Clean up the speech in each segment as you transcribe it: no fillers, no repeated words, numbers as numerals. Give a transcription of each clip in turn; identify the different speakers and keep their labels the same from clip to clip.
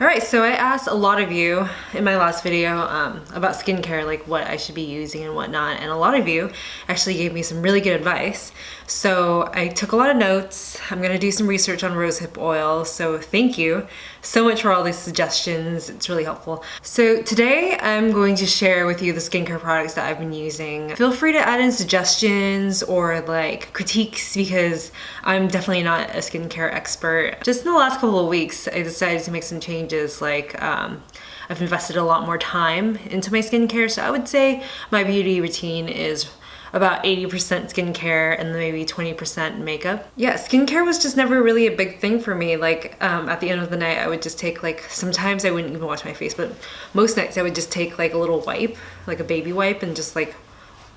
Speaker 1: Alright, so I asked a lot of you in my last video about skincare, like what I should be using and whatnot, and a lot of you actually gave me some really good advice. So I took a lot of notes. I'm going to do some research on rosehip oil, so thank you so much for all these suggestions. It's really helpful. So today I'm going to share with you the skincare products that I've been using. Feel free to add in suggestions or like critiques because I'm definitely not a skincare expert. Just in the last couple of weeks, I decided to make some changes. Like I've invested a lot more time into my skincare, so I would say my beauty routine is about 80% skincare and maybe 20% makeup. Yeah, skincare was just never really a big thing for me. Like at the end of the night, I would just take like, sometimes I wouldn't even wash my face, but most nights I would just take like a little wipe, like a baby wipe, and just like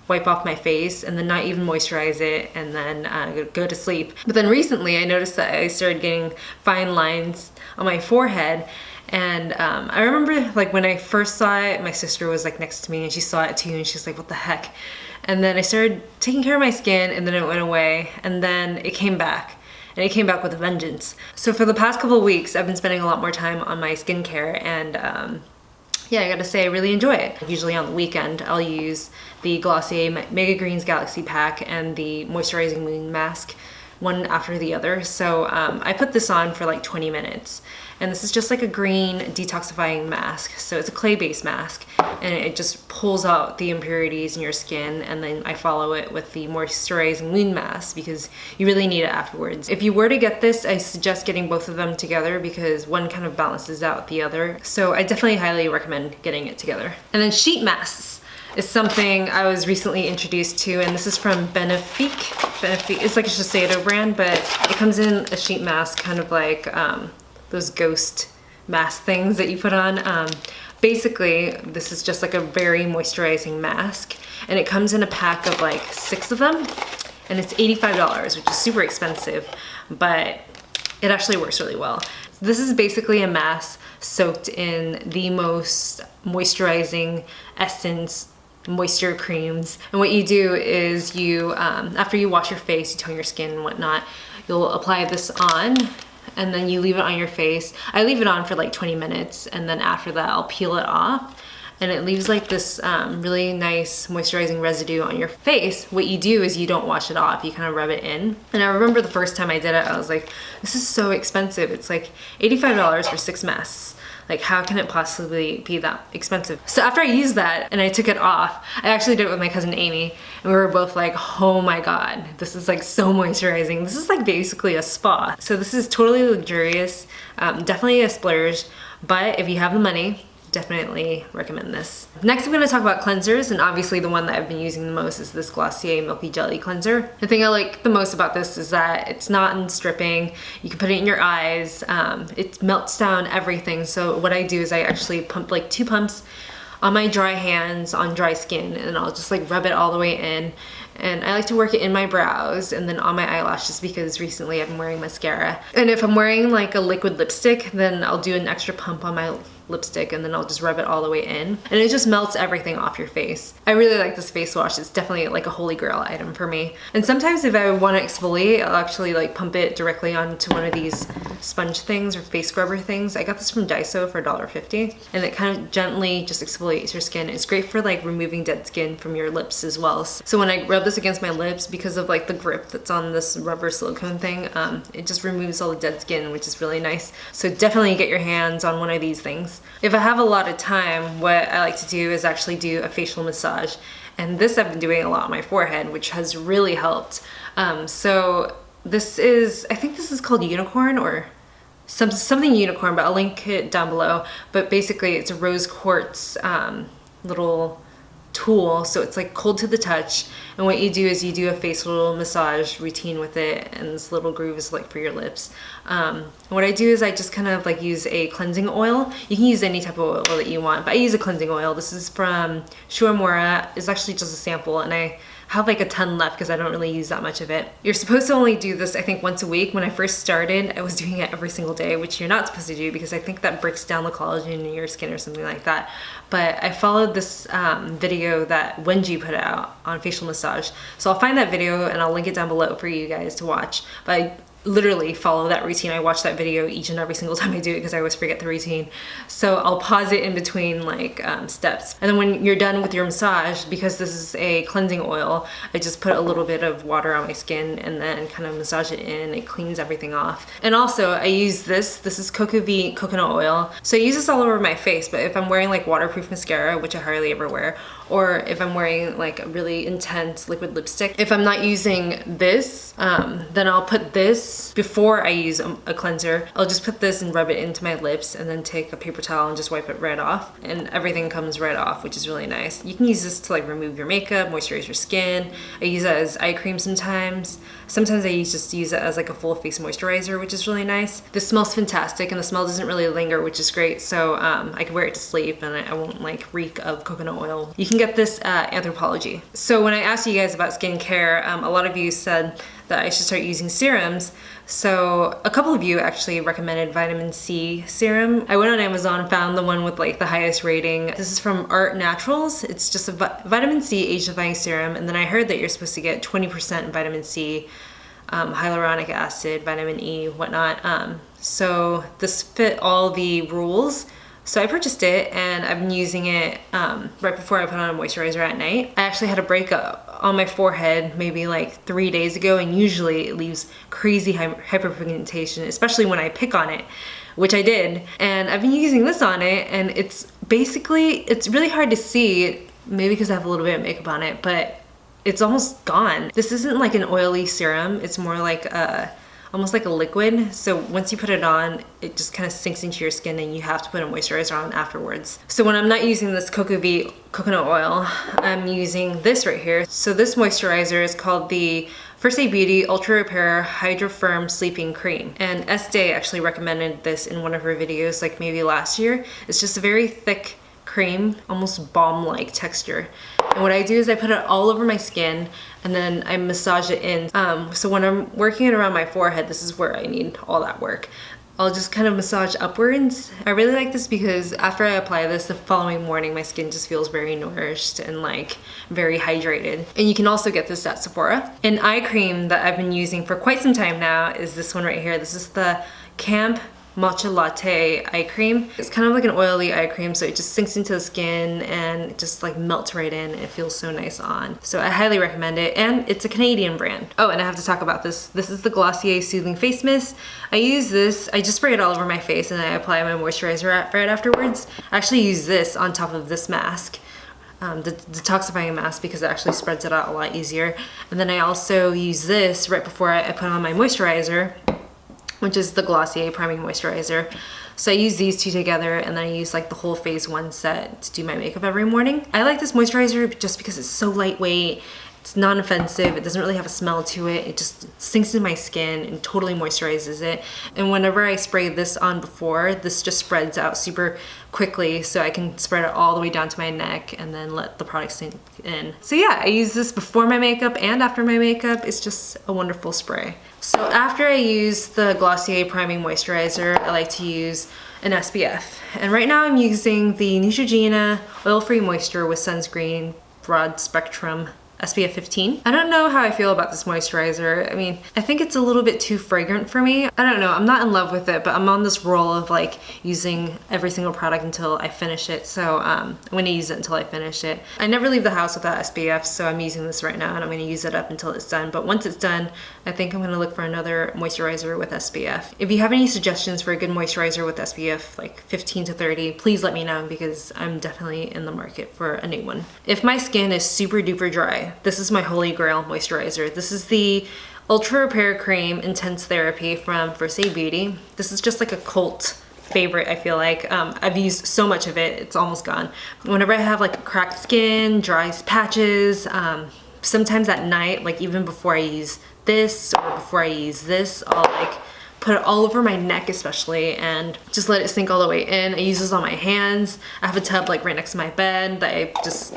Speaker 1: wipe off my face and then not even moisturize it and then go to sleep. But then recently I noticed that I started getting fine lines on my forehead. And I remember like when I first saw it, my sister was like next to me and she saw it too and she's like, what the heck? And then I started taking care of my skin and then it went away and then it came back. And it came back with a vengeance. So for the past couple of weeks, I've been spending a lot more time on my skincare and yeah, I gotta say I really enjoy it. Usually on the weekend, I'll use the Glossier Mega Greens Galaxy Pack and the Moisturizing Moon Mask, one after the other. So I put this on for like 20 minutes. And this is just like a green detoxifying mask. So it's a clay-based mask and it just pulls out the impurities in your skin, and then I follow it with the Moisturizing Moon Mask because you really need it afterwards. If you were to get this, I suggest getting both of them together because one kind of balances out the other. So I definitely highly recommend getting it together. And then sheet masks is something I was recently introduced to, and this is from Benefique. It's like a Shiseido brand, but it comes in a sheet mask, kind of like those ghost mask things that you put on. Basically, this is just like a very moisturizing mask, and it comes in a pack of like 6 of them, and it's $85, which is super expensive, but it actually works really well. This is basically a mask soaked in the most moisturizing essence moisture creams. And what you do is you, after you wash your face, you tone your skin and whatnot, you'll apply this on and then you leave it on your face. I leave it on for like 20 minutes and then after that I'll peel it off and it leaves like this really nice moisturizing residue on your face. What you do is you don't wash it off, you kind of rub it in. And I remember the first time I did it, I was like, this is so expensive. It's like $85 for 6 masks. Like, how can it possibly be that expensive? So after I used that and I took it off, I actually did it with my cousin Amy, and we were both like, oh my god, this is like so moisturizing. This is like basically a spa. So this is totally luxurious, definitely a splurge, but if you have the money, definitely recommend this. Next I'm going to talk about cleansers, and obviously the one that I've been using the most is this Glossier Milky Jelly Cleanser. The thing I like the most about this is that it's not stripping. You can put it in your eyes. It melts down everything. So what I do is I actually pump like 2 pumps on my dry hands, on dry skin, and I'll just like rub it all the way in. And I like to work it in my brows and then on my eyelashes because recently I've been wearing mascara. And if I'm wearing like a liquid lipstick, then I'll do an extra pump on my lipstick and then I'll just rub it all the way in. And it just melts everything off your face. I really like this face wash. It's definitely like a holy grail item for me. And sometimes if I want to exfoliate, I'll actually like pump it directly onto one of these sponge things or face scrubber things. I got this from Daiso for $1.50 and it kind of gently just exfoliates your skin. It's great for like removing dead skin from your lips as well. So when I rub this against my lips, because of like the grip that's on this rubber silicone thing, it just removes all the dead skin, which is really nice. So definitely get your hands on one of these things. If I have a lot of time, what I like to do is actually do a facial massage. And this I've been doing a lot on my forehead, which has really helped. So this is, I think this is called Unicorn or something unicorn, but I'll link it down below. But basically it's a rose quartz little tool, so it's like cold to the touch, and what you do is you do a facial massage routine with it, and this little groove is like for your lips. And what I do is I just kind of like use a cleansing oil. You can use any type of oil that you want, but I use a cleansing oil. This is from Shuamura. It's actually just a sample, and I have like a ton left because I don't really use that much of it. You're supposed to only do this, I think, once a week. When I first started, I was doing it every single day, which you're not supposed to do because I think that breaks down the collagen in your skin or something like that. But I followed this video that Wenji put out on facial massage. So I'll find that video and I'll link it down below for you guys to watch. But literally follow that routine. I watch that video each and every single time I do it because I always forget the routine. So I'll pause it in between like steps. And then when you're done with your massage, because this is a cleansing oil, I just put a little bit of water on my skin and then kind of massage it in. It cleans everything off. And also I use this is Cocovit coconut oil. So I use this all over my face, but if I'm wearing like waterproof mascara, which I hardly ever wear, or if I'm wearing like a really intense liquid lipstick, if I'm not using this, then I'll put this before I use a cleanser. I'll just put this and rub it into my lips and then take a paper towel and just wipe it right off, and everything comes right off, which is really nice. You can use this to like remove your makeup, moisturize your skin. I use it as eye cream sometimes. Sometimes I just use it as like a full face moisturizer, which is really nice. This smells fantastic and the smell doesn't really linger, which is great. So I can wear it to sleep and I won't like reek of coconut oil. You can get this at Anthropologie. So when I asked you guys about skincare, a lot of you said that I should start using serums. So a couple of you actually recommended vitamin C serum. I went on Amazon and found the one with like the highest rating. This is from Art Naturals. It's just a vitamin C age defying serum. And then I heard that you're supposed to get 20% vitamin C, hyaluronic acid, vitamin E, whatnot. So this fit all the rules. So I purchased it and I've been using it right before I put on a moisturizer at night. I actually had a breakup on my forehead maybe like 3 days ago, and usually it leaves crazy hyperpigmentation, especially when I pick on it, which I did. And I've been using this on it, and it's really hard to see, maybe because I have a little bit of makeup on it, but it's almost gone. This isn't like an oily serum, it's more like almost like a liquid. So once you put it on, it just kind of sinks into your skin and you have to put a moisturizer on afterwards. So when I'm not using this Cocovit coconut oil, I'm using this right here. So this moisturizer is called the First Aid Beauty Ultra Repair Hydro Firm Sleeping Cream. And Estee actually recommended this in one of her videos, like maybe last year. It's just a very thick cream, almost balm-like texture. And what I do is I put it all over my skin and then I massage it in. So when I'm working it around my forehead, this is where I need all that work. I'll just kind of massage upwards. I really like this because after I apply this, the following morning, my skin just feels very nourished and like very hydrated. And you can also get this at Sephora. An eye cream that I've been using for quite some time now is this one right here. This is the Camp Matcha Latte eye cream. It's kind of like an oily eye cream, so it just sinks into the skin and it just like melts right in. It feels so nice on. So I highly recommend it, and it's a Canadian brand. Oh, and I have to talk about this. This is the Glossier Soothing Face Mist. I use this, I just spray it all over my face and I apply my moisturizer right afterwards. I actually use this on top of this mask. The detoxifying mask, because it actually spreads it out a lot easier. And then I also use this right before I put on my moisturizer, which is the Glossier Priming Moisturizer. So I use these two together, and then I use like the whole phase one set to do my makeup every morning. I like this moisturizer just because it's so lightweight, it's non-offensive, it doesn't really have a smell to it, it just sinks in my skin and totally moisturizes it. And whenever I spray this on before, this just spreads out super quickly, so I can spread it all the way down to my neck and then let the product sink in. So yeah, I use this before my makeup and after my makeup. It's just a wonderful spray. So after I use the Glossier Priming Moisturizer, I like to use an SPF. And right now I'm using the Neutrogena Oil-Free Moisture with Sunscreen Broad Spectrum SPF 15. I don't know how I feel about this moisturizer. I mean, I think it's a little bit too fragrant for me. I don't know, I'm not in love with it, but I'm on this roll of like using every single product until I finish it. So I'm gonna use it until I finish it. I never leave the house without SPF, so I'm using this right now and I'm gonna use it up until it's done. But once it's done, I think I'm gonna look for another moisturizer with SPF. If you have any suggestions for a good moisturizer with SPF, like 15 to 30, please let me know, because I'm definitely in the market for a new one. If my skin is super duper dry, this is my holy grail moisturizer. This is the Ultra Repair Cream Intense Therapy from First Aid Beauty. This is just like a cult favorite, I feel like. I've used so much of it, it's almost gone. Whenever I have like cracked skin, dry patches, sometimes at night, like even before I use this or before I use this, I'll like put it all over my neck especially and just let it sink all the way in. I use this on my hands. I have a tub like right next to my bed that I just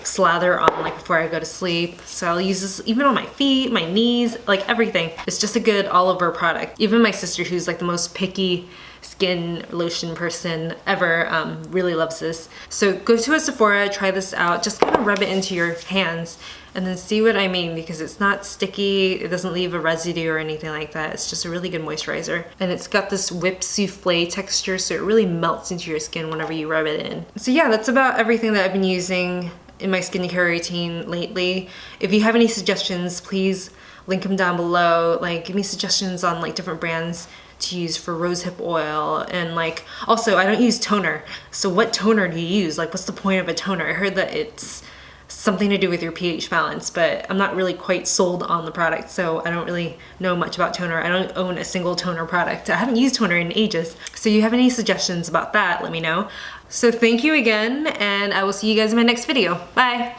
Speaker 1: slather on like before I go to sleep. So I'll use this even on my feet, my knees, like everything. It's just a good all over product. Even my sister, who's like the most picky skin lotion person ever really loves this. So go to a Sephora, try this out, just kind of rub it into your hands and then see what I mean, because it's not sticky, it doesn't leave a residue or anything like that. It's just a really good moisturizer. And it's got this whipped souffle texture, so it really melts into your skin whenever you rub it in. So yeah, that's about everything that I've been using in my skincare routine lately. If you have any suggestions, please link them down below. Like, give me suggestions on like different brands to use for rosehip oil, and like also I don't use toner, so what toner do you use? Like, what's the point of a toner? I heard that it's something to do with your pH balance, but I'm not really quite sold on the product, so I don't really know much about toner. I don't own a single toner product. I haven't used toner in ages, so you have any suggestions about that, let me know. So thank you again, and I will see you guys in my next video. Bye!